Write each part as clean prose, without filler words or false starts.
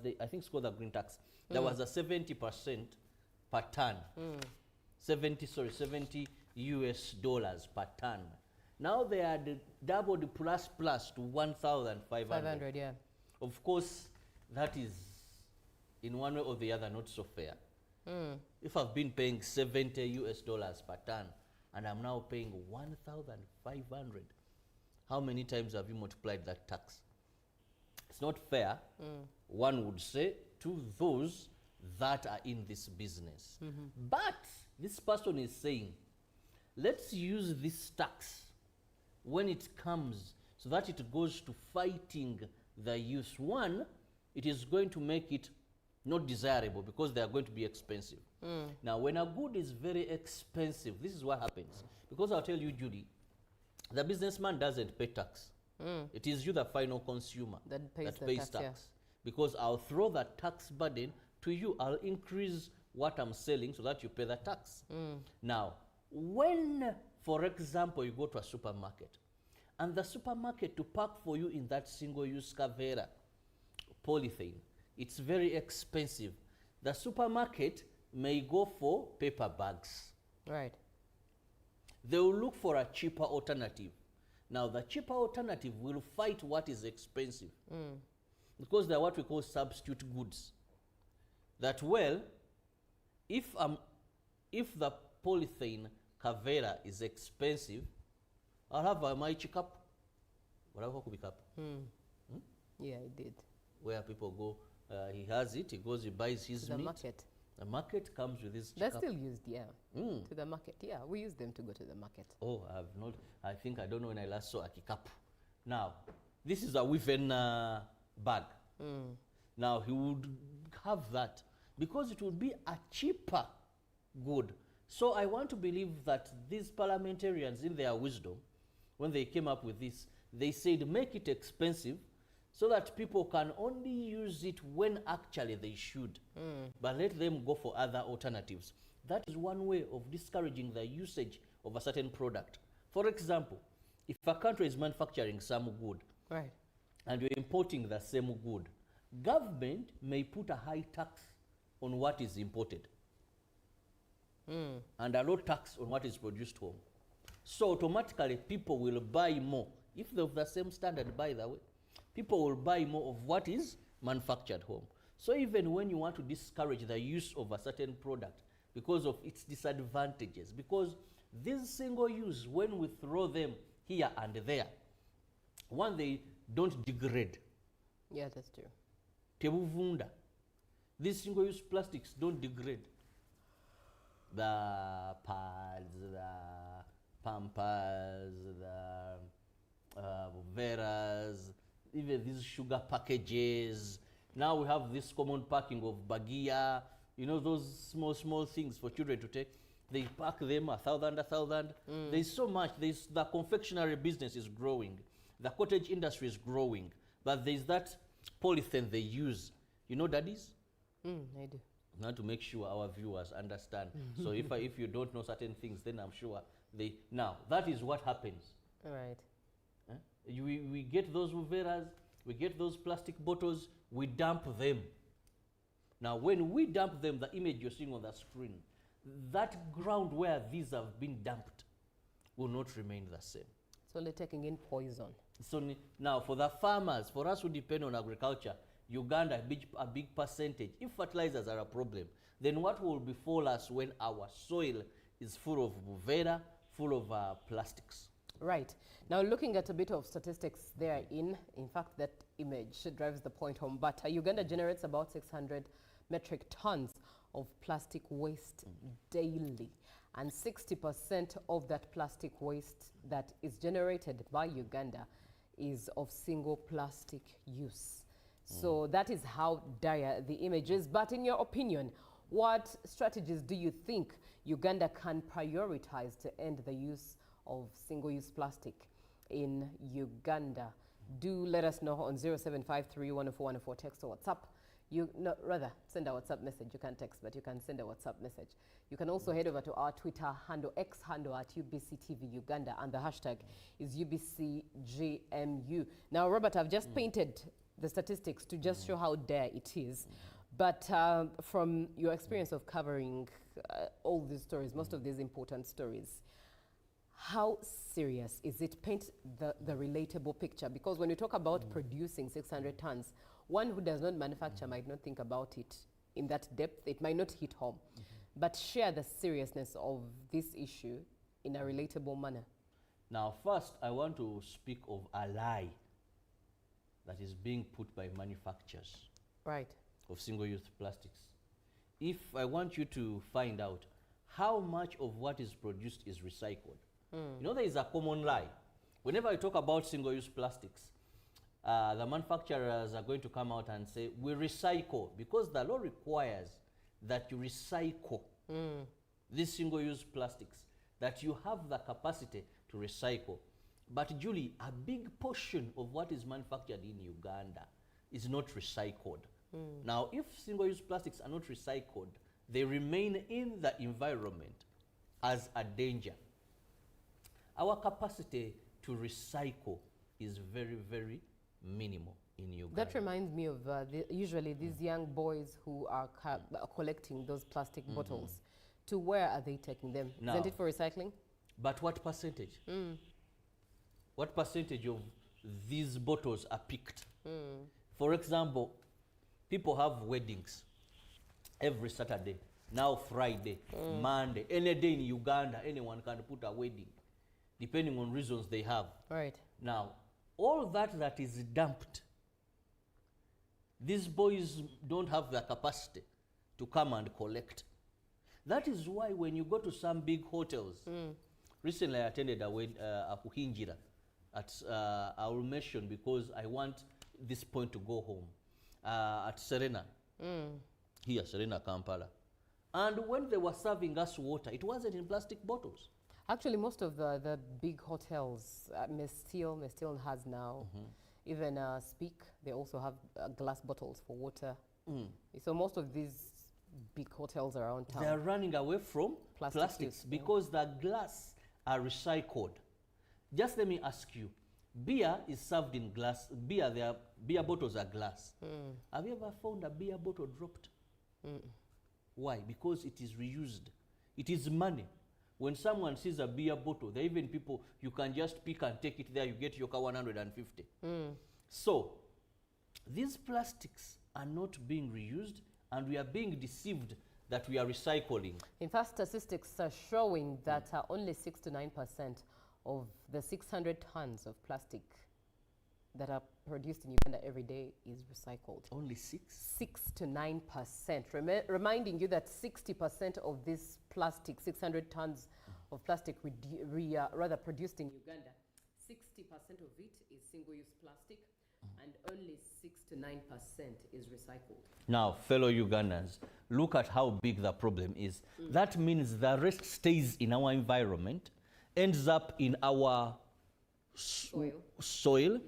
the, I think it's called the green tax. There was a 70% per ton. 70 US dollars per ton. Now they had doubled plus to 1,500. 500, yeah. Of course, that is in one way or the other not so fair. If I've been paying 70 US dollars per ton and I'm now paying 1,500, how many times have you multiplied that tax? It's not fair, one would say, to those that are in this business. But this person is saying, let's use this tax when it comes so that it goes to fighting the youth. One, it is going to make it not desirable because they are going to be expensive. Now, when a good is very expensive, this is what happens. Because I'll tell you, Judy, the businessman doesn't pay tax. It is you, the final consumer, that pays tax. Yeah. Because I'll throw that tax burden to you. I'll increase what I'm selling so that you pay the tax. Now, when, for example, you go to a supermarket, and the supermarket to pack for you in that single-use Kavera polythene, it's very expensive. The supermarket may go for paper bags. Right. They will look for a cheaper alternative. Now, the cheaper alternative will fight what is expensive. Because they are what we call substitute goods. That, well, if the polythene Kavera is expensive, I'll have my cup. Whatever could be cup. Yeah, I did. Where people go, he has it, he goes, he buys his to the meat. Market. The market comes with his They're cup. still used, yeah. To the market. Yeah, we use them to go to the market. Oh, I've not, I think, I don't know when I last saw a kikapu. Now, this is a woven bag. Now, he would have that because it would be a cheaper good. So I want to believe that these parliamentarians, in their wisdom, when they came up with this, they said make it expensive so that people can only use it when actually they should. But let them go for other alternatives. That is one way of discouraging the usage of a certain product. For example, if a country is manufacturing some good, right, and you're importing the same good, government may put a high tax on what is imported and a low tax on what is produced home. So automatically people will buy more. If they're of the same standard, by the way, people will buy more of what is manufactured home. So even when you want to discourage the use of a certain product because of its disadvantages, because these single use, when we throw them here and there, one, they don't degrade. Yeah, that's true. Tebuvunda. These single-use plastics don't degrade. The pads, the pampers, the veras, even these sugar packages. Now we have this common packing of bagia, you know, those small things for children to take. They pack them 1,000. There's so much. The confectionery business is growing. The cottage industry is growing. But there's that polythene they use. You know, daddies? I do. Now to make sure our viewers understand. So if you don't know certain things, then I'm sure they... Now, that is what happens. All right. We get those uveras, we get those plastic bottles, we dump them. Now, when we dump them, the image you're seeing on the screen, that ground where these have been dumped will not remain the same. It's only taking in poison. So now, for the farmers, for us who depend on agriculture, Uganda, a big percentage, if fertilizers are a problem, then what will befall us when our soil is full of buvera, full of plastics? Right. Now, looking at a bit of statistics therein, in fact, that image drives the point home. But Uganda generates about 600 metric tons of plastic waste daily. And 60% of that plastic waste that is generated by Uganda is of single plastic use. So that is how dire the image is. But in your opinion, what strategies do you think Uganda can prioritize to end the use of single-use plastic in Uganda? Do let us know on 0753-104-104, text or WhatsApp. Send a WhatsApp message. You can't text, but you can send a WhatsApp message. You can also head over to our Twitter handle, X handle at UBCTV Uganda, and the hashtag is UBCGMU. Now, Robert, I've just painted the statistics to just show how dire it is. But from your experience of covering all these stories, most of these important stories, how serious is it? Paint the relatable picture, because when you talk about producing 600 tons, one who does not manufacture might not think about it in that depth. It might not hit home. But share the seriousness of this issue in a relatable manner. Now, first, I want to speak of a lie that is being put by manufacturers Right. of single-use plastics. If I want you to find out how much of what is produced is recycled, you know, there is a common lie. Whenever I talk about single-use plastics, the manufacturers are going to come out and say, we recycle, because the law requires that you recycle these single-use plastics, that you have the capacity to recycle. But Julie, a big portion of what is manufactured in Uganda is not recycled. Now, if single-use plastics are not recycled, they remain in the environment as a danger. Our capacity to recycle is very, very minimal in Uganda. That reminds me of usually these young boys who are collecting those plastic bottles. To where are they taking them? Now, Isn't it for recycling? But what percentage? What percentage of these bottles are picked? For example, people have weddings every Saturday, now Friday, Monday, any day in Uganda, anyone can put a wedding, depending on reasons they have. Right. Now, all that is dumped, these boys don't have the capacity to come and collect. That is why when you go to some big hotels, recently I attended a kuhinjira at, I will mention because I want this point to go home, at Serena, here, Serena, Kampala. And when they were serving us water, it wasn't in plastic bottles. Actually, most of the big hotels, Mestil has now, even Speak, they also have glass bottles for water. So most of these big hotels around town, they are running away from plastics use, because the glass are recycled. Just let me ask you, beer is served in glass. Beer bottles are glass. Have you ever found a beer bottle dropped? Why? Because it is reused. It is money. When someone sees a beer bottle, there are even people, you can just pick and take it there, you get your 150. So, these plastics are not being reused, and we are being deceived that we are recycling. in fact, statistics are showing that only 6 to 9% of the 600 tons of plastic that are produced in Uganda every day is recycled. Only 6? 6 to 9%. Reminding you that 60% of this plastic, 600 tons of plastic rather produced in Uganda, 60% of it is single-use plastic, and only 6 to 9% is recycled. Now, fellow Ugandans, look at how big the problem is. That means the rest stays in our environment, ends up in our soil,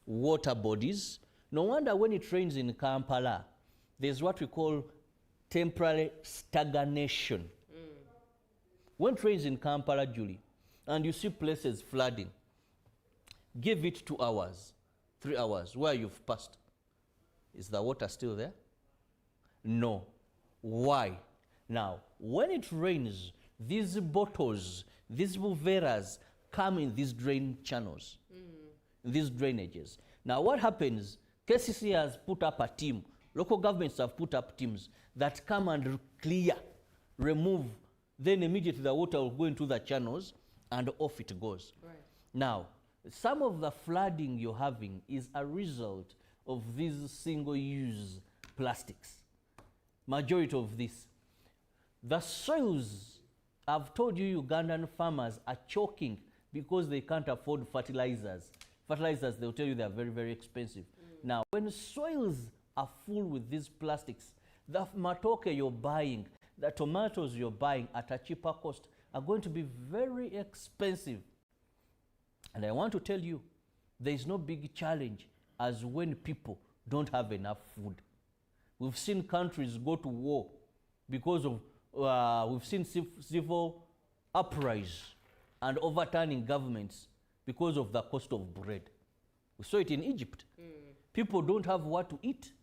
water bodies. No wonder when it rains in Kampala, there's what we call temporary stagnation. When it rains in Kampala, Julie, and you see places flooding, give it 2 hours, 3 hours, where you've passed. Is the water still there? No. Why? Now, when it rains, these bottles, these buveras come in these drain channels, these drainages. Now, what happens? KCC has put up a team, local governments have put up teams that come and clear, remove, then immediately the water will go into the channels and off it goes. Right. Now, some of the flooding you're having is a result of these single-use plastics. Majority of this. The soils, I've told you, Ugandan farmers are choking because they can't afford fertilizers. Fertilizers, they'll tell you they're very, very expensive. Now, when soils are full with these plastics, the matoke you're buying, the tomatoes you're buying at a cheaper cost are going to be very expensive. And I want to tell you, there is no big challenge as when people don't have enough food. We've seen countries go to war because of, we've seen civil uprise and overturning governments because of the cost of bread. We saw it in Egypt. people don't have what to eat.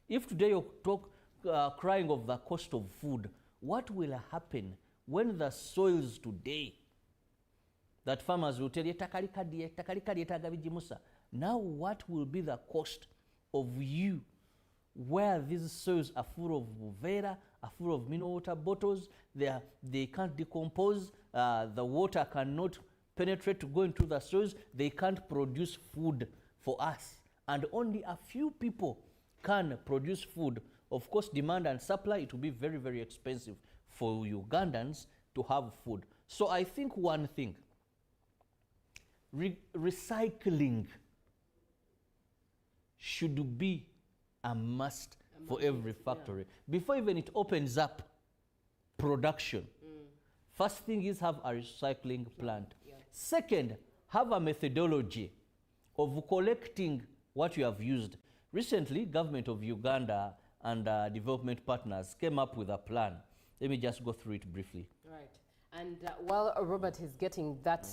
If today you're crying of the cost of food, what will happen when the soils today that farmers will tell you, now what will be the cost of you where these soils are full of Vera, are full of mineral water bottles, they can't decompose, the water cannot penetrate to go into the soils, they can't produce food for us. And only a few people can produce food. Of course, demand and supply, it will be very, very expensive for Ugandans to have food. So I think one thing, recycling should be a must for every factory. Before even it opens up production, first thing is have a recycling plant. Second, have a methodology of collecting what you have used. Recently, government of Uganda and development partners came up with a plan. Let me just go through it briefly. Right. And while Robert is getting that,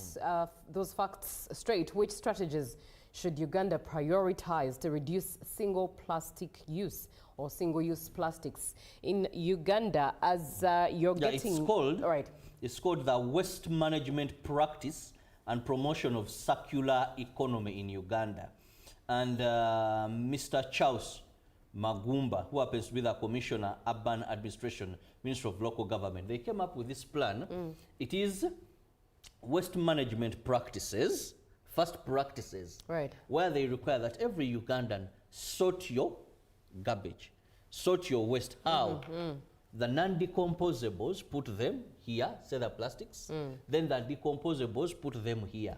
those facts straight, which strategies should Uganda prioritize to reduce single plastic use or single-use plastics in Uganda as you're getting... It's called, right. It's called the Waste Management Practice and Promotion of Circular Economy in Uganda. And Mr. Charles Magumba, who happens to be the Commissioner, Urban Administration, Ministry of Local Government, they came up with this plan. It is waste management practices, first practices, right, where they require that every Ugandan sort your garbage, sort your waste. How? The non-decomposables, put them here, say the plastics. Then the decomposables, put them here.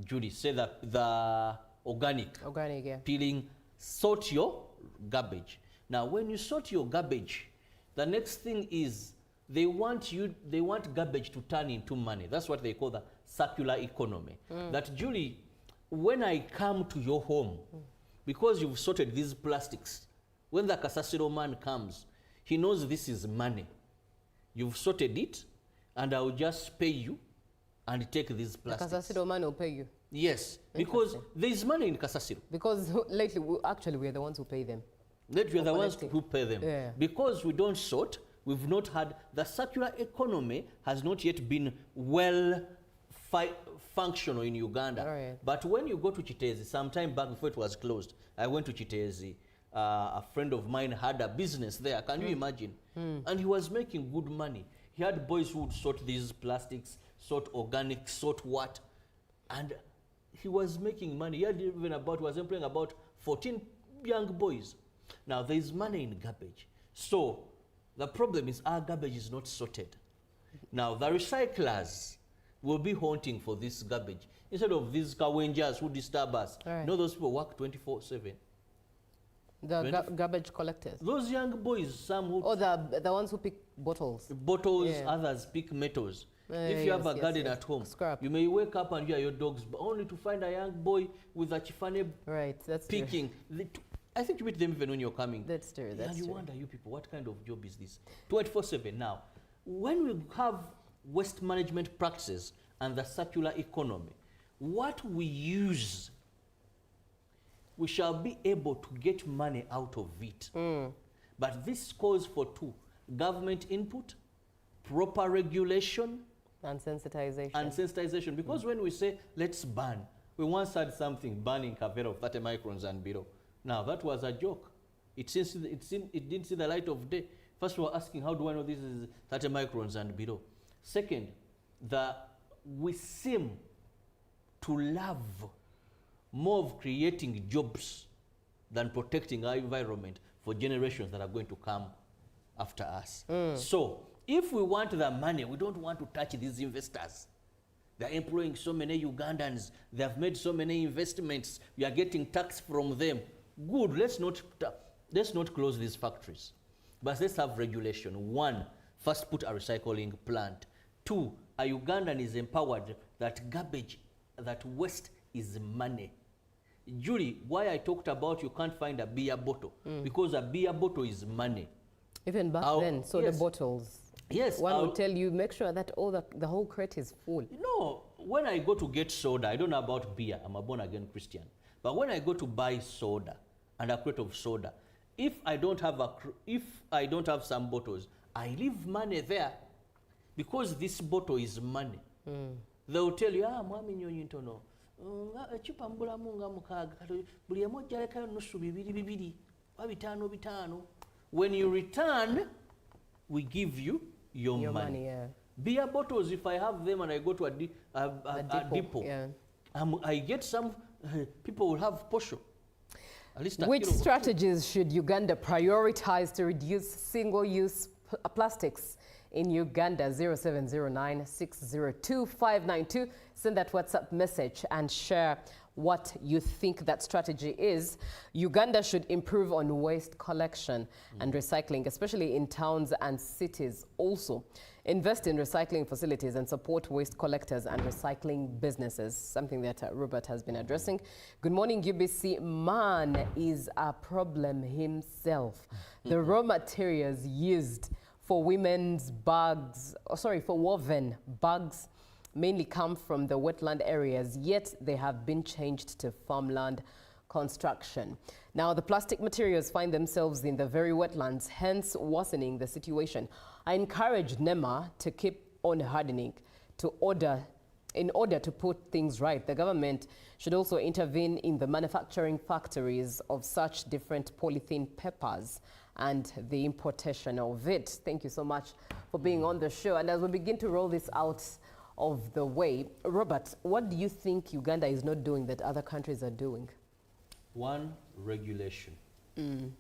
Judy, say the organic, yeah, peeling, sort your garbage. Now, when you sort your garbage, the next thing is they want garbage to turn into money. That's what they call the circular economy. That, Julie, when I come to your home, because you've sorted these plastics, when the Kasasiro man comes, he knows this is money. You've sorted it, and I'll just pay you and take these plastics. The Kasasiro man will pay you? Yes, because there is money in Kasasiro. Because lately, actually, we are the ones who pay them. Lately, we are the ones who pay them. Yeah. Because we don't sort, we've not had, the circular economy has not yet been well functional in Uganda. Right. But when you go to Chitezi, sometime back before it was closed, I went to Chitezi. A friend of mine had a business there. Can you imagine? And he was making good money. He had boys who would sort these plastics, sort organic, sort what. And he was making money. He had even was employing about 14 young boys. Now, there is money in garbage. So, the problem is our garbage is not sorted. Now, the recyclers will be hunting for this garbage. Instead of these Kawenjas who disturb us. Right. You know, those people work 24/7. The garbage collectors? Those young boys, some who... Oh, the ones who pick bottles. Bottles, others pick metals. If you have a garden at home, scrap, you may wake up and hear your dogs, but only to find a young boy with a chifane that's picking. I think you meet them even when you're coming. That's true. That's and you true. wonder, you people, what kind of job is this? 24/7 now. When we have waste management practices and the circular economy, what we use, we shall be able to get money out of it. But this calls for two: government input, proper regulation, and sensitization. Because when we say, let's ban, we once had something banning Kavera of 30 microns and below. Now, that was a joke. It didn't see the light of day. First, we were asking, how do I know this is 30 microns and below? Second, we seem to love more of creating jobs than protecting our environment for generations that are going to come after us. So, if we want the money, we don't want to touch these investors. They're employing so many Ugandans. They have made so many investments. We are getting tax from them. Good, let's not close these factories. But let's have regulation. One, first put a recycling plant. Two, a Ugandan is empowered that garbage, that waste is money. Julie, why I talked about you can't find a beer bottle, because a beer bottle is money. Even back then, so yes. the bottles. Yes. One will tell you, make sure that the whole crate is full. You know, when I go to get soda, I don't know about beer. I'm a born-again Christian. But when I go to buy soda and a crate of soda, if I don't have some bottles, I leave money there because this bottle is money. They will tell you, mwami nyonyi ntono, echupa mbulamu nga mukaaga, buli emu ojjalekayo nusu bibiri, wa bitano. When you return, we give you your money. Yeah. Beer bottles, if I have them and I go to a depot, yeah. I get some, people will have portion. At least Which strategies should Uganda prioritize to reduce single-use plastics? In Uganda, 0709-602-592. Send that WhatsApp message and share what you think that strategy is. Uganda should improve on waste collection and recycling, especially in towns and cities. Also, invest in recycling facilities and support waste collectors and recycling businesses, something that Robert has been addressing. Good morning, UBC. Man is a problem himself. The raw materials used for women's bags, for woven bags, mainly come from the wetland areas, yet they have been changed to farmland construction. Now, the plastic materials find themselves in the very wetlands, hence worsening the situation. I encourage NEMA to keep on hardening in order to put things right. The government should also intervene in the manufacturing factories of such different polythene papers and the importation of it. Thank you so much for being on the show. And as we begin to roll this out of the way, Robert, what do you think Uganda is not doing that other countries are doing? One, regulation. In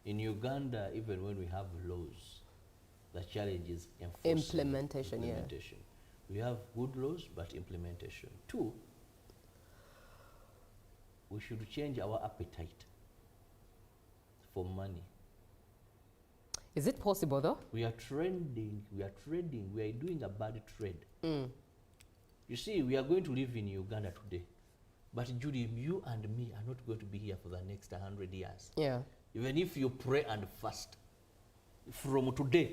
Uganda, even when we have laws, the challenge is Implementation. Yeah. We have good laws, but implementation. Two, we should change our appetite for money. Is it possible though? We are trading, we are doing a bad trade. You see, we are going to live in Uganda today, but Judy, you and me are not going to be here for the next 100 years. Yeah. Even if you pray and fast, from today,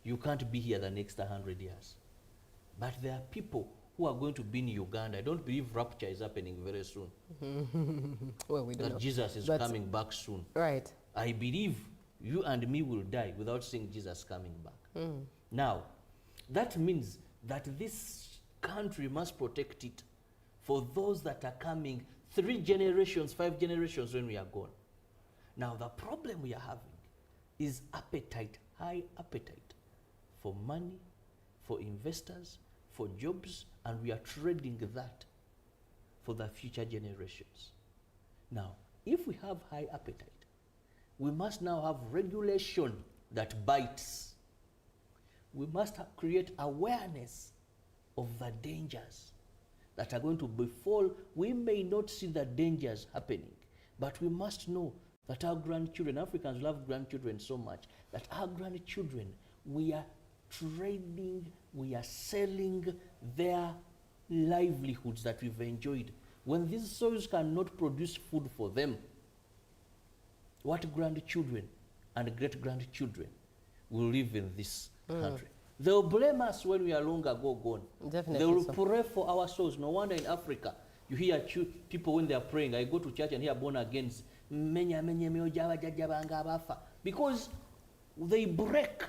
you can't be here the next 100 years. But there are people who are going to be in Uganda. I don't believe rapture is happening very soon. Well, we don't know. Jesus is coming back soon. Right. I believe you and me will die without seeing Jesus coming back. Now, that means that this country must protect it for those that are coming 3 generations, 5 generations when we are gone. Now, the problem we are having is appetite, high appetite for money, for investors, for jobs, and we are trading that for the future generations. Now, if we have high appetite, we must now have regulation that bites. We must create awareness of the dangers that are going to befall. We may not see the dangers happening, but we must know that our grandchildren, Africans love grandchildren so much, that our grandchildren, we are trading, we are selling their livelihoods that we've enjoyed. When these soils cannot produce food for them, what grandchildren and great-grandchildren will live in this country? They will blame us when we are long ago gone. Definitely. They will pray for our souls. No wonder in Africa, you hear people when they are praying. I go to church and hear born agains. Because they break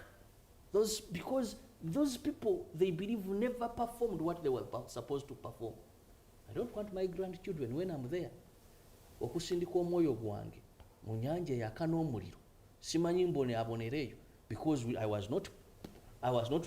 those, because those people, they believe, never performed what they were supposed to perform. I don't want my grandchildren, when I'm there, okusindika omwoyo gwange mu nyanja eyaka n'omuliro simanyi mbone abonereyo, because I was not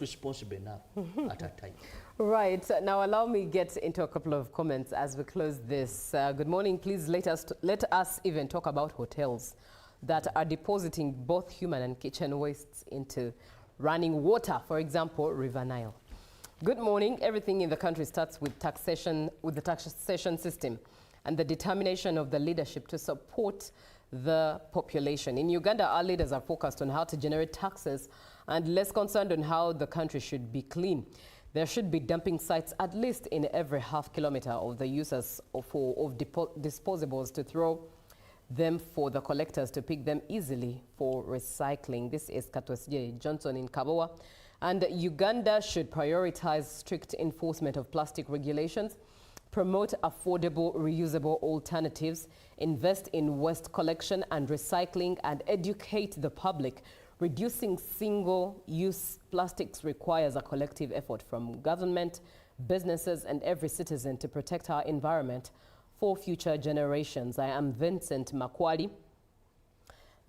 responsible enough at that time. Right. Now allow me get into a couple of comments as we close this. Good morning. Please let us even talk about hotels that are depositing both human and kitchen wastes into running water, for example, River Nile. Good morning. Everything in the country starts with taxation, with the taxation system and the determination of the leadership to support the population. In Uganda, our leaders are focused on how to generate taxes and less concerned on how the country should be clean. There should be dumping sites at least in every half kilometer of the users of disposables to throw them for the collectors to pick them easily for recycling. This is Katwesje Johnson in Kabowa. And Uganda should prioritize strict enforcement of plastic regulations, promote affordable, reusable alternatives, invest in waste collection and recycling, and educate the public. Reducing single-use plastics requires a collective effort from government, businesses, and every citizen to protect our environment for future generations. I am Vincent Makwali,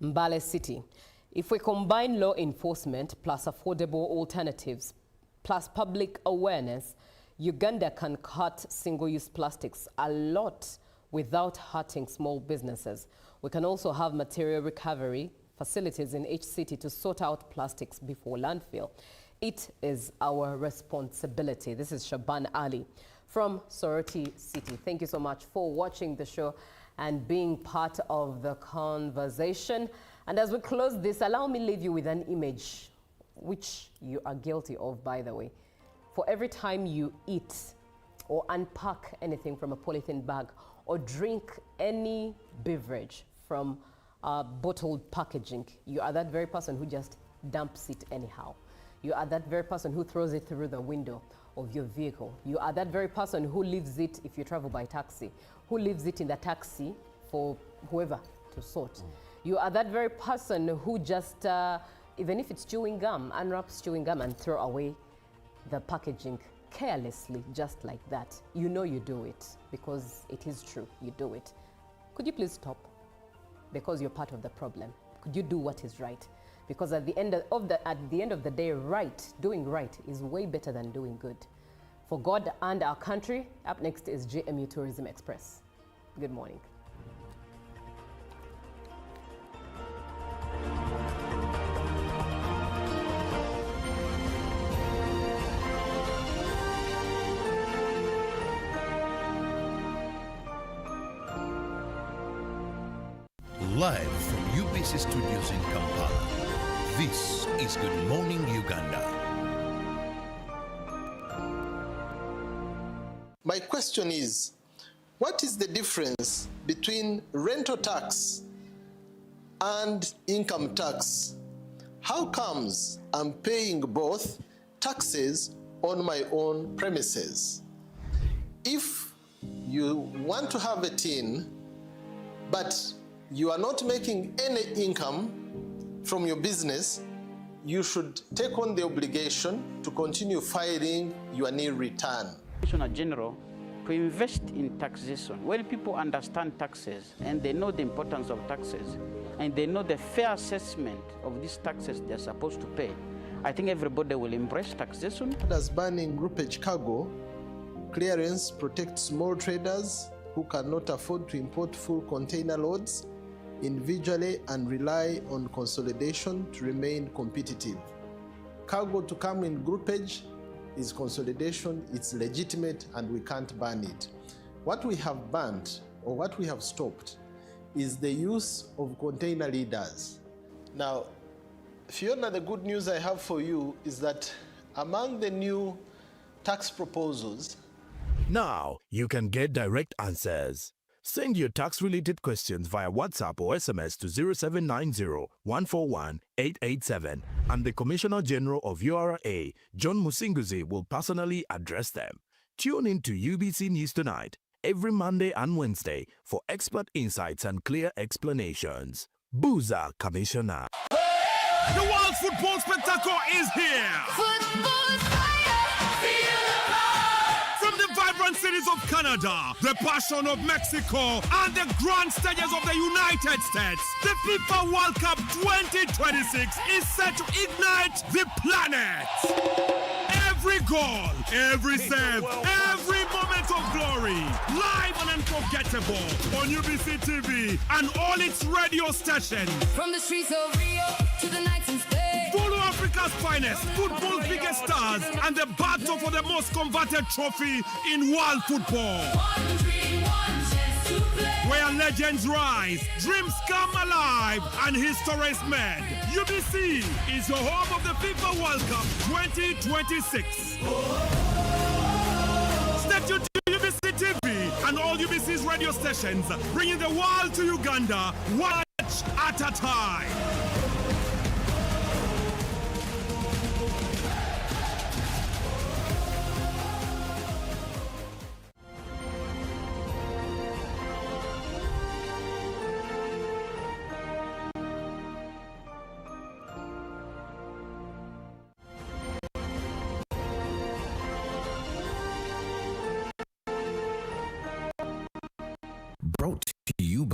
Mbale City. If we combine law enforcement plus affordable alternatives plus public awareness, Uganda can cut single-use plastics a lot without hurting small businesses. We can also have material recovery facilities in each city to sort out plastics before landfill. It is our responsibility. This is Shaban Ali from Soroti City. Thank you so much for watching the show and being part of the conversation. And as we close this, allow me to leave you with an image, which you are guilty of, by the way. For every time you eat or unpack anything from a polythene bag or drink any beverage from bottled packaging, you are that very person who just dumps it anyhow. You are that very person who throws it through the window of your vehicle. You are that very person who leaves it, if you travel by taxi, who leaves it in the taxi for whoever to sort. You are that very person who just, even if it's chewing gum, unwraps chewing gum and throw away the packaging carelessly, just like that. You know you do it because it is true, you do it. Could you please stop? Because you're part of the problem. Could you do what is right? Because at the end of the day, doing right is way better than doing good. For God and our country, up next is JMU Tourism Express. Good morning. Live from UBC Studios in Kampala, this is Good Morning Uganda. My question is, what is the difference between rental tax and income tax? How comes I'm paying both taxes on my own premises? If you want to have a tin, but you are not making any income from your business, you should take on the obligation to continue filing your nil return. Commissioner General, to invest in taxation. When people understand taxes and they know the importance of taxes and they know the fair assessment of these taxes they're supposed to pay, I think everybody will embrace taxation. As banning groupage cargo, clearance protects small traders who cannot afford to import full container loads individually and rely on consolidation to remain competitive. Cargo to come in groupage is consolidation, it's legitimate, and we can't ban it. What we have banned, or what we have stopped, is the use of container leaders. Now, Fiona, the good news I have for you is that among the new tax proposals, now you can get direct answers. Send your tax-related questions via WhatsApp or SMS to 0790-141-887, and the Commissioner General of URA, John Musinguzi, will personally address them. Tune in to UBC News Tonight every Monday and Wednesday for expert insights and clear explanations. Booza Commissioner. The World Football Spectacle is here! Football fire! Feel the power! From the vibrant cities of Canada, the passion of Mexico, and the grand stages of the United States, the FIFA World Cup 2026 is set to ignite the planet. Every goal, every save, every moment of glory, live and unforgettable on UBC TV and all its radio stations. From the streets of Rio to the nights in Spain. Follow Africa's finest, football's biggest stars, and the battle for the most converted trophy in world football. One dream, one chance to play. Where legends rise, dreams come alive, and history is made. UBC is the home of the FIFA World Cup 2026. Stay tuned to UBC TV and all UBC's radio stations, bringing the world to Uganda, watch at a time.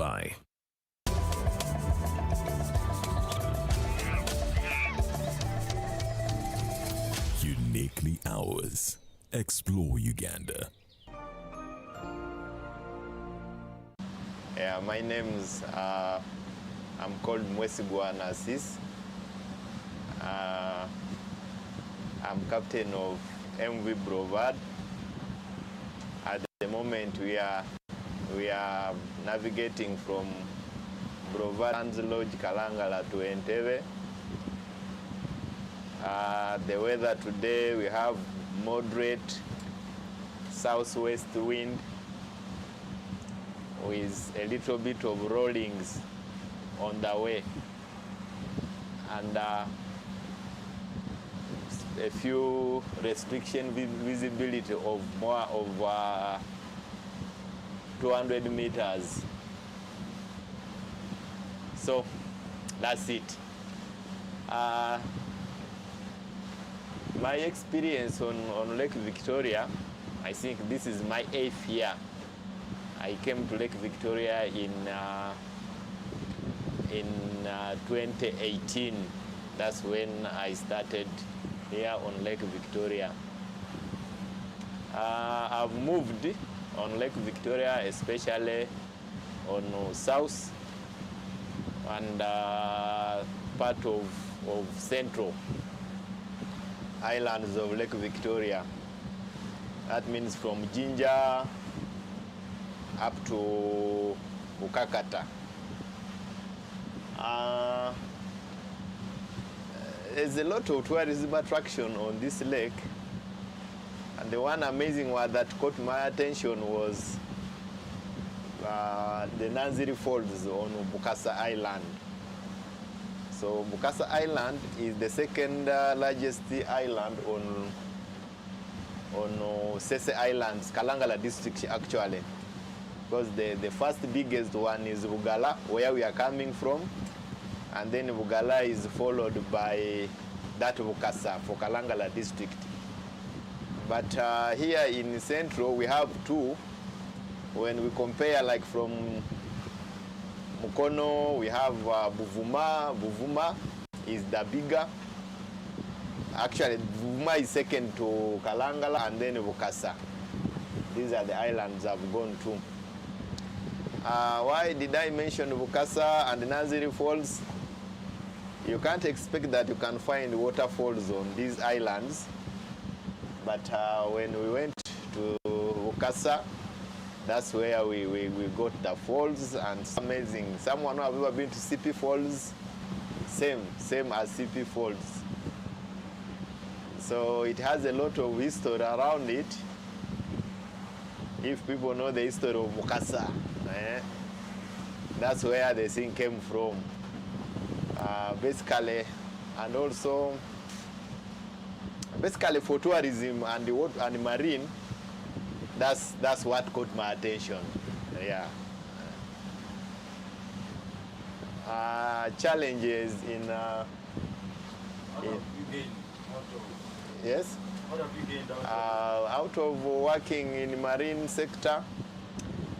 by. Uniquely ours. Explore Uganda. Yeah, my name's I'm called Mwesigwa Narcis. I'm captain of MV Broward. At the moment, we are navigating from Broward Lodge, Kalangala to Entebbe. The weather today, we have moderate southwest wind with a little bit of rollings on the way, and a few restriction visibility of more of 200 meters. So that's it. My experience on Lake Victoria, I think this is my 8th year. I came to Lake Victoria in 2018. That's when I started here on Lake Victoria. I've moved on Lake Victoria, especially on south and part of central islands of Lake Victoria. That means from Jinja up to Ukakata. There's a lot of tourism attraction on this lake, and the one amazing one that caught my attention was the Nanziri Falls on Bukasa Island. So Bukasa Island is the second largest island on Sese Islands, Kalangala district actually. Because the first biggest one is Bugala, where we are coming from, and then Bugala is followed by that Bukasa for Kalangala district. But here in Central we have two. When we compare, like from Mukono, we have Buvuma. Buvuma is the bigger. Actually, Buvuma is second to Kalangala and then Bukasa. These are the islands I've gone to. Why did I mention Bukasa and Nanziri Falls? You can't expect that you can find waterfalls on these islands. But when we went to Bukasa, that's where we got the falls, and it's amazing. Someone who have ever been to CP Falls, same as CP Falls. So it has a lot of history around it. If people know the history of Bukasa, that's where the thing came from. Basically, and also basically for tourism and marine, that's what caught my attention. Yeah. Challenges in yes. What have you gained out of working in marine sector,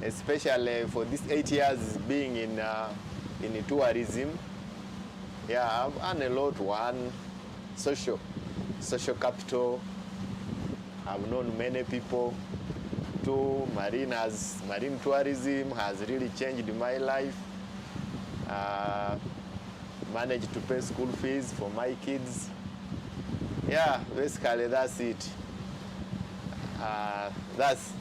especially for these 8 years being in tourism? Yeah, I've earned a lot. One, social capital. I've known many people. Two, marine tourism has really changed my life. Managed to pay school fees for my kids. Yeah, basically that's it. That's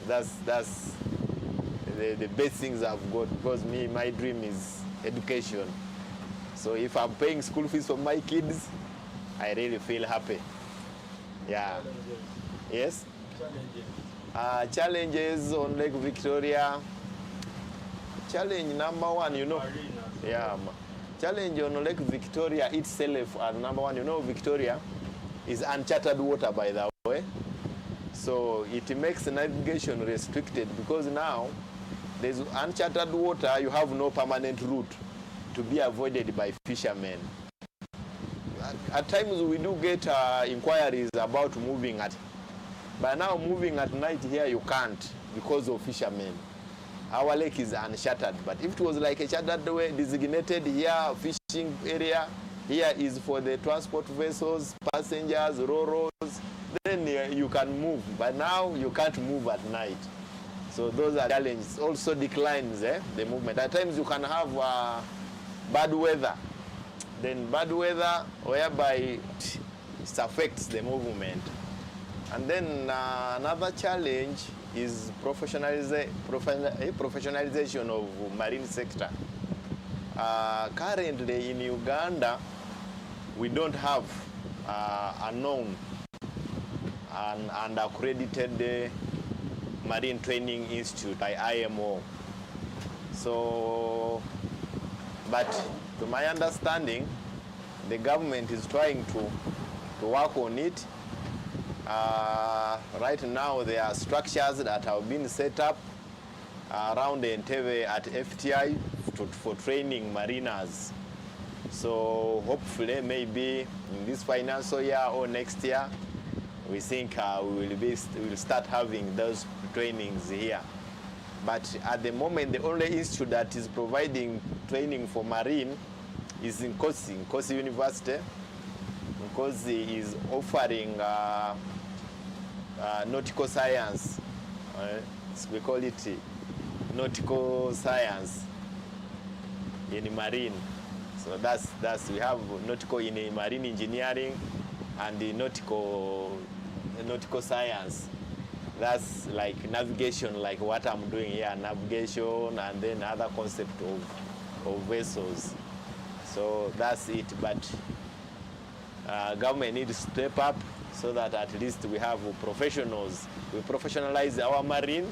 the best things I've got, because my dream is education. So if I'm paying school fees for my kids, I really feel happy. Yeah. Yes? Challenges on Lake Victoria. Challenge number one, yeah. Challenge on Lake Victoria itself, number one, Victoria is uncharted water, by the way. So it makes navigation restricted, because now there's uncharted water, you have no permanent route to be avoided by fishermen. At times we do get inquiries about moving but now moving at night here you can't, because of fishermen. our lake is uncharted. But if it was like a chartered way, designated here, fishing area, here is for the transport vessels, passengers, ro-ros, then you can move. But now you can't move at night. So those are challenges. Also declines the movement. At times you can have bad weather. Then bad weather whereby it affects the movement. And then another challenge is professionalization of marine sector. Currently in Uganda, we don't have a known and accredited Marine Training Institute by IMO. So, but to my understanding, the government is trying to work on it. Right now, there are structures that have been set up around Entebbe at FTI for training mariners. So hopefully, maybe in this financial year or next year, we think we will start having those trainings here. But at the moment, the only institute that is providing training for marine is in Nkosi University. Nkosi is offering nautical science. We call it nautical science in marine. So that's we have nautical in marine engineering and the nautical science. That's like navigation, like what I'm doing here, navigation, and then other concept of vessels. So that's it. But government needs to step up so that at least we have professionals. We professionalize our marine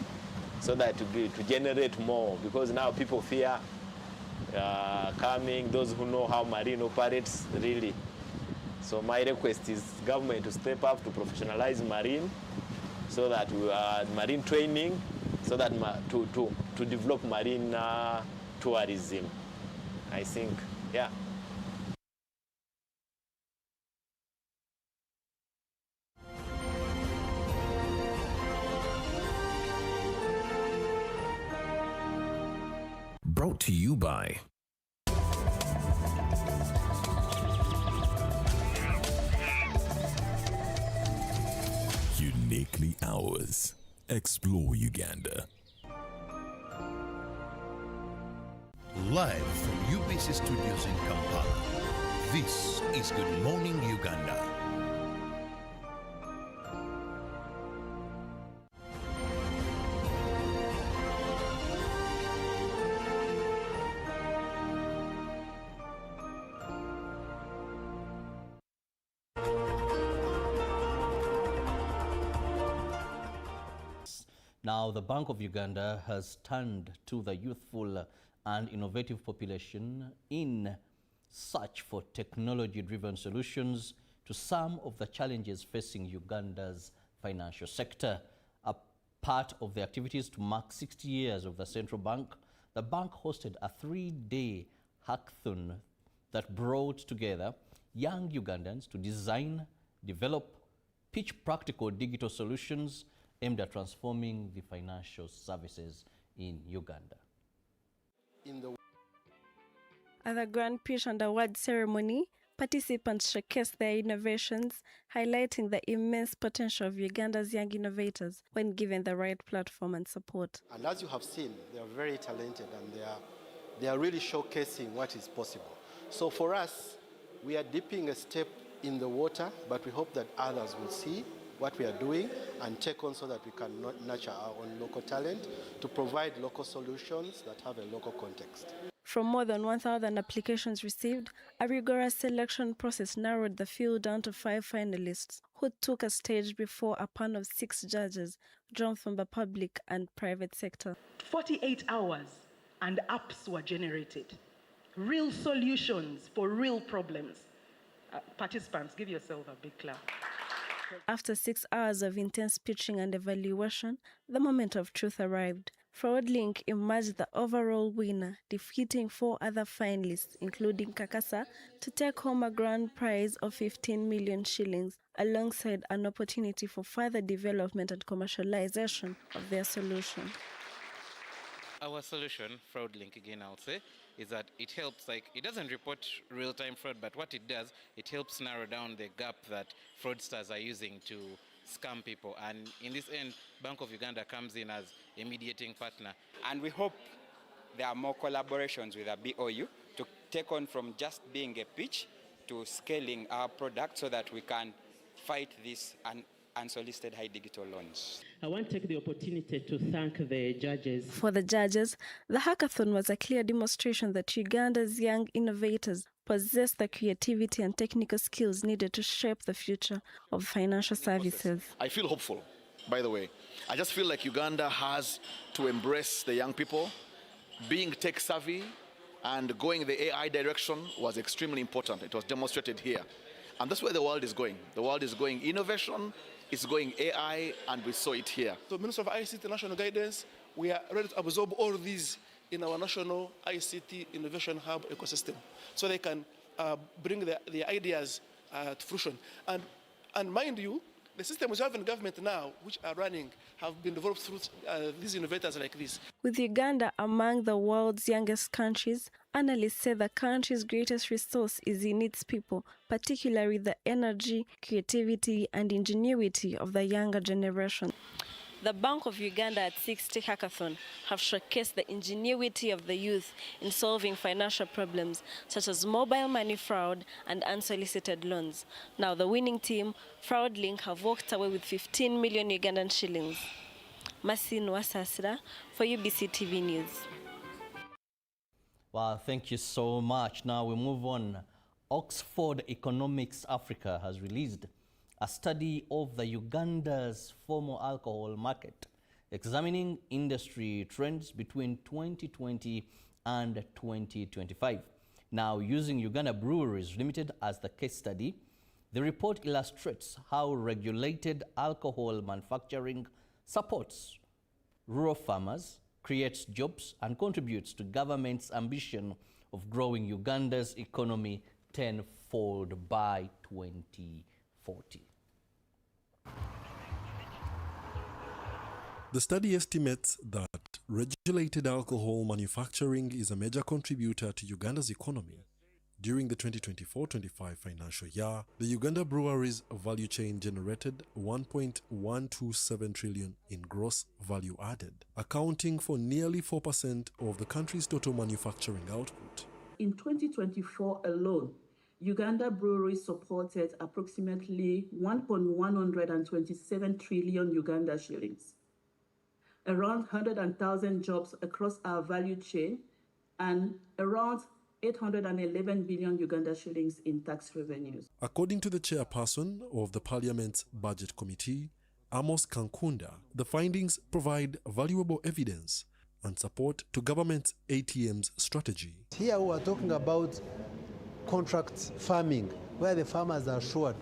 so that to generate more, because now people fear coming, those who know how marine operates really. So my request is government to step up to professionalize marine, so that we are marine training, so that to develop marine tourism. I think, yeah. Brought to you by Uniquely Ours. Explore Uganda. Live from UBC Studios in Kampala, this is Good Morning Uganda. Now, the Bank of Uganda has turned to the youthful and innovative population in search for technology-driven solutions to some of the challenges facing Uganda's financial sector. A part of the activities to mark 60 years of the central bank, the bank hosted a 3-day hackathon that brought together young Ugandans to design, develop, pitch practical digital solutions aimed at transforming the financial services in Uganda. At the Grand Pitch and Award ceremony, participants showcased their innovations, highlighting the immense potential of Uganda's young innovators when given the right platform and support. And as you have seen, they are very talented and they are really showcasing what is possible. So for us, we are dipping a step in the water, but we hope that others will see what we are doing and take on so that we can nurture our own local talent to provide local solutions that have a local context. From more than 1,000 applications received, a rigorous selection process narrowed the field down to 5 finalists who took a stage before a panel of 6 judges drawn from the public and private sector. 48 hours and apps were generated. Real solutions for real problems. Participants, give yourself a big clap. After 6 hours of intense pitching and evaluation, the moment of truth arrived. FraudLink emerged the overall winner, defeating 4 other finalists, including Kakasa, to take home a grand prize of 15 million shillings, alongside an opportunity for further development and commercialization of their solution. Our solution, FraudLink again, I'll say, is that it helps, like, it doesn't report real-time fraud, but what it does, it helps narrow down the gap that fraudsters are using to scam people. And in this end, Bank of Uganda comes in as a mediating partner. And we hope there are more collaborations with the BOU to take on from just being a pitch to scaling our product so that we can fight this unsolicited high digital loans. I want to take the opportunity to thank the judges. For the judges, the hackathon was a clear demonstration that Uganda's young innovators possess the creativity and technical skills needed to shape the future of financial services. I feel hopeful, by the way. I just feel like Uganda has to embrace the young people. Being tech savvy and going the AI direction was extremely important. It was demonstrated here. And that's where the world is going. The world is going innovation, it's going AI, and we saw it here. So Minister of ICT National Guidance, we are ready to absorb all these in our national ICT Innovation Hub ecosystem so they can bring the ideas to fruition. And mind you, the systems we have in government now, which are running, have been developed through these innovators like this. With Uganda among the world's youngest countries, analysts say the country's greatest resource is in its people, particularly the energy, creativity, and ingenuity of the younger generation. The Bank of Uganda at 60 Hackathon have showcased the ingenuity of the youth in solving financial problems such as mobile money fraud and unsolicited loans. Now the winning team, FraudLink, have walked away with 15 million Ugandan shillings. Masin Wasasra for UBC TV News. Wow, thank you so much. Now we move on. Oxford Economics Africa has released a study of the Uganda's formal alcohol market, examining industry trends between 2020 and 2025. Now, using Uganda Breweries Limited as the case study, the report illustrates how regulated alcohol manufacturing supports rural farmers, creates jobs, and contributes to government's ambition of growing Uganda's economy tenfold by 2040. The study estimates that regulated alcohol manufacturing is a major contributor to Uganda's economy. During the 2024-25 financial year, the Uganda breweries value chain generated 1.127 trillion in gross value added, accounting for nearly 4% of the country's total manufacturing output. In 2024 alone, Uganda breweries supported approximately 1.127 trillion Uganda shillings, around 100,000 jobs across our value chain, and around 811 billion Uganda shillings in tax revenues. According to the chairperson of the Parliament's Budget Committee, Amos Kankunda, the findings provide valuable evidence and support to government's ATM's strategy. Here we are talking about contract farming, where the farmers are assured,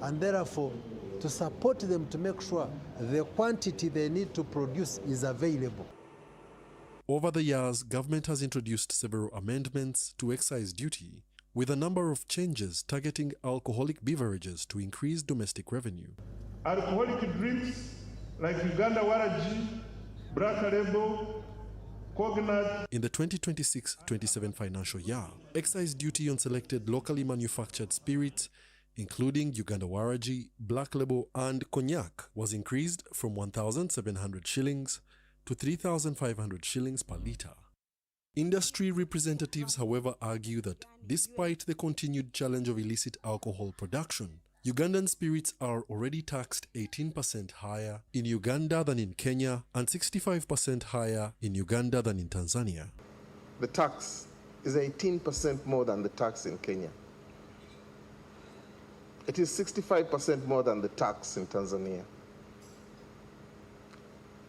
and therefore to support them to make sure the quantity they need to produce is available. Over the years, government has introduced several amendments to excise duty, with a number of changes targeting alcoholic beverages to increase domestic revenue. Alcoholic drinks like Uganda Waraji, Black Label, Cognat. In the 2026-27 financial year, excise duty on selected locally manufactured spirits, including Uganda Waraji, Black Label, and Cognac, was increased from 1,700 shillings to 3,500 shillings per litre. Industry representatives, however, argue that despite the continued challenge of illicit alcohol production, Ugandan spirits are already taxed 18% higher in Uganda than in Kenya and 65% higher in Uganda than in Tanzania. The tax is 18% more than the tax in Kenya. It is 65% more than the tax in Tanzania.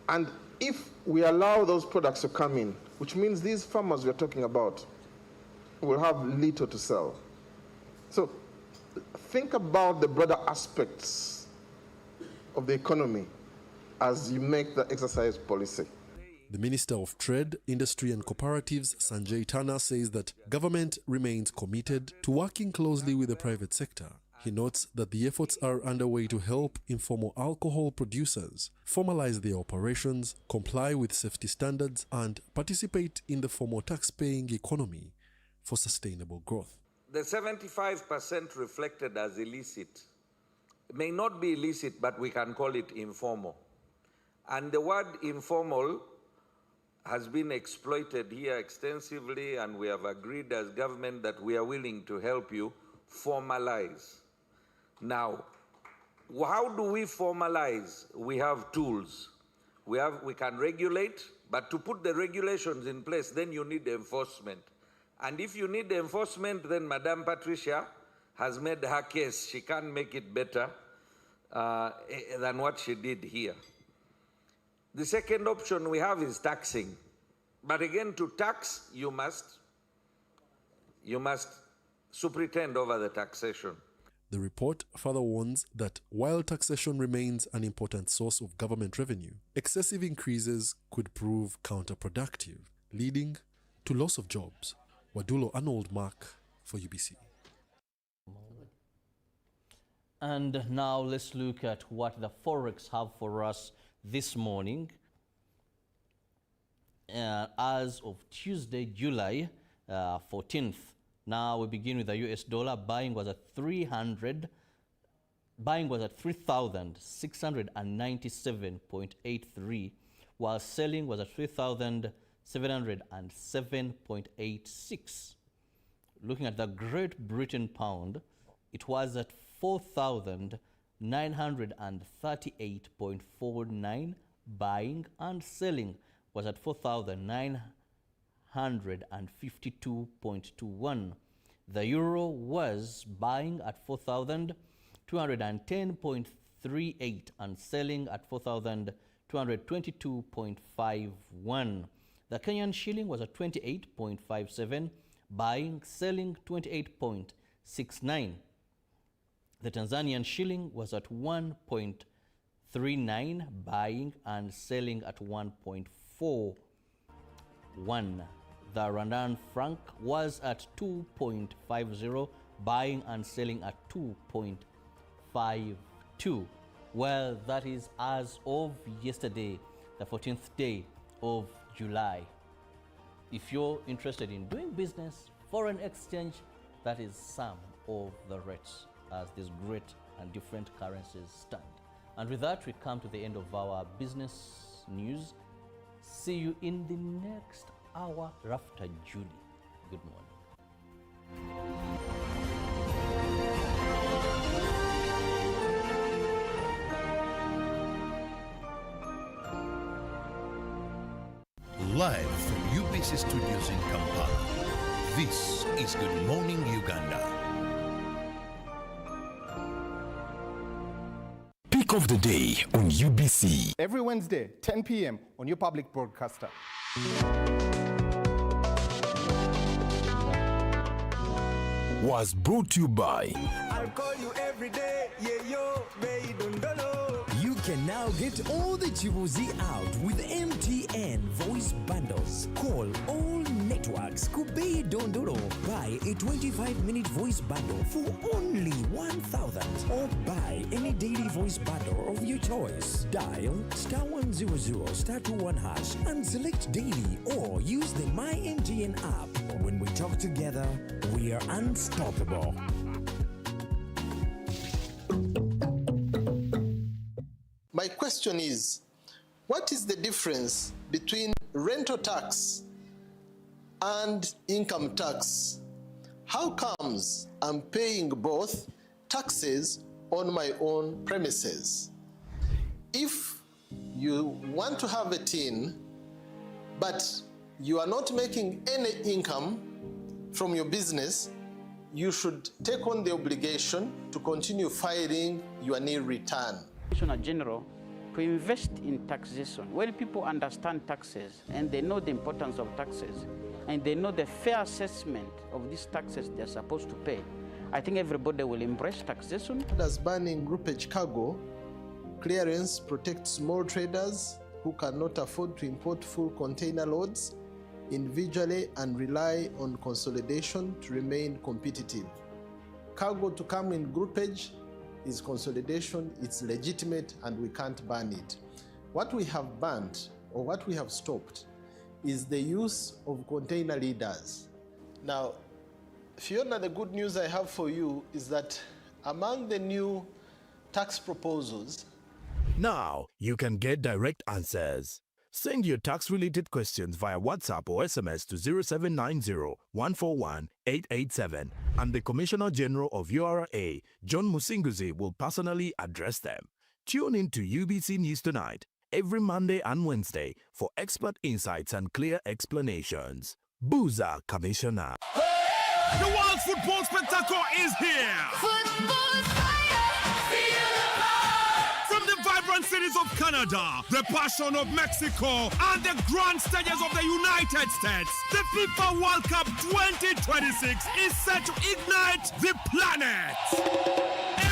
And if we allow those products to come in, which means these farmers we're talking about will have little to sell. So think about the broader aspects of the economy as you make the exercise policy. The Minister of Trade, Industry and Cooperatives, Sanjay Tana, says that government remains committed to working closely with the private sector He notes that the efforts are underway to help informal alcohol producers formalize their operations, comply with safety standards, and participate in the formal tax-paying economy for sustainable growth. The 75% reflected as illicit may not be illicit, but we can call it informal. And the word informal has been exploited here extensively, and we have agreed as government that we are willing to help you formalize. Now, how do we formalize? We have tools. We can regulate, but to put the regulations in place, then you need enforcement. And if you need enforcement, then Madame Patricia has made her case. She can make it better than what she did here. The second option we have is taxing. But again, to tax, you must superintend over the taxation. The report further warns that while taxation remains an important source of government revenue, excessive increases could prove counterproductive, leading to loss of jobs. Wadulo Arnold Mark for UBC. And now let's look at what the Forex have for us this morning. As of Tuesday, July 14th. Now we begin with the US dollar. Buying was at 3,697.83, while selling was at 3,707.86. Looking at the Great Britain pound, it was at 4,938.49. Buying and selling was at 4,952.21. The euro was buying at 4,210.38 and selling at 4,222.51. The Kenyan shilling was at 28.57, buying, selling 28.69. The Tanzanian shilling was at 1.39, buying and selling at 1.41. The Rwandan franc was at 2.50, buying and selling at 2.52. Well, that is as of yesterday, the 14th day of July. If you're interested in doing business, foreign exchange, that is some of the rates as these great and different currencies stand. And with that, we come to the end of our business news. See you in the next hour after Judy. Good morning. Live from UBC Studios in Kampala, this is Good Morning Uganda. Pick of the day on UBC. Every Wednesday, 10 p.m. on your public broadcaster. Was brought to you by I'll call you every day, yeah yo, You can now get all the Chibuzi out with MTN voice bundles. Call all networks Kubei Dondoro. Buy a 25-minute voice bundle for only 1,000 or buy any daily voice bundle of your choice. Dial *100*21# and select daily or use the My MTN app. When we talk together, we are unstoppable. My question is, what is the difference between rental tax and income tax? How comes I'm paying both taxes on my own premises? If you want to have a tin, but you are not making any income from your business, you should take on the obligation to continue filing your nil return. Commissioner General, to invest in taxation. When people understand taxes and they know the importance of taxes and they know the fair assessment of these taxes they're supposed to pay, I think everybody will embrace taxation. As banning groupage cargo, clearance protects small traders who cannot afford to import full container loads individually and rely on consolidation to remain competitive. cargo to come in groupage is consolidation, it's legitimate, and we can't ban it. What we have banned, or what we have stopped, is the use of container leaders. Now, Fiona, the good news I have for you is that among the new tax proposals, now you can get direct answers. Send your tax-related questions via WhatsApp or SMS to 0790-141-887, and the Commissioner General of URA, John Musinguzi, will personally address them. Tune in to UBC News Tonight every Monday and Wednesday for expert insights and clear explanations. Booza Commissioner. The World Football Spectacle is here! Football fire! Feel the power! From the vibrant cities of Canada, the passion of Mexico, and the grand stages of the United States, the FIFA World Cup 2026 is set to ignite the planet!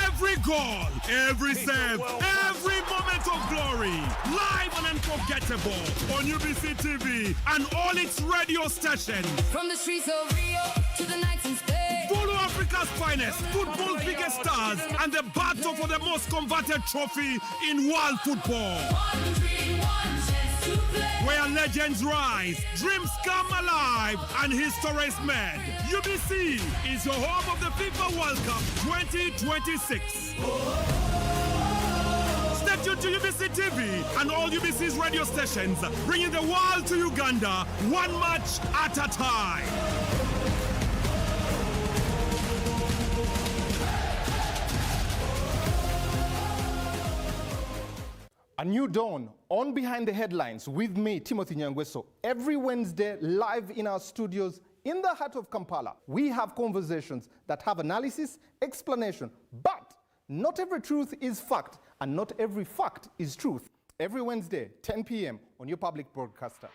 Every goal, every save, every moment of glory, live and unforgettable on UBC TV and all its radio stations. From the streets of Rio to the nights in Spain. Follow Africa's finest, football's biggest stars, and the battle for the most converted trophy in world football. One dream, one chance to play. Where legends rise, dreams come alive, and history is made. UBC is your home of the FIFA World Cup 2026. Stay tuned to UBC TV and all UBC's radio stations, bringing the world to Uganda, one match at a time. A new dawn on Behind the Headlines with me, Timothy Nyangweso. Every Wednesday, live in our studios in the heart of Kampala, we have conversations that have analysis, explanation, but not every truth is fact, and not every fact is truth. Every Wednesday, 10 p.m. on your public broadcaster.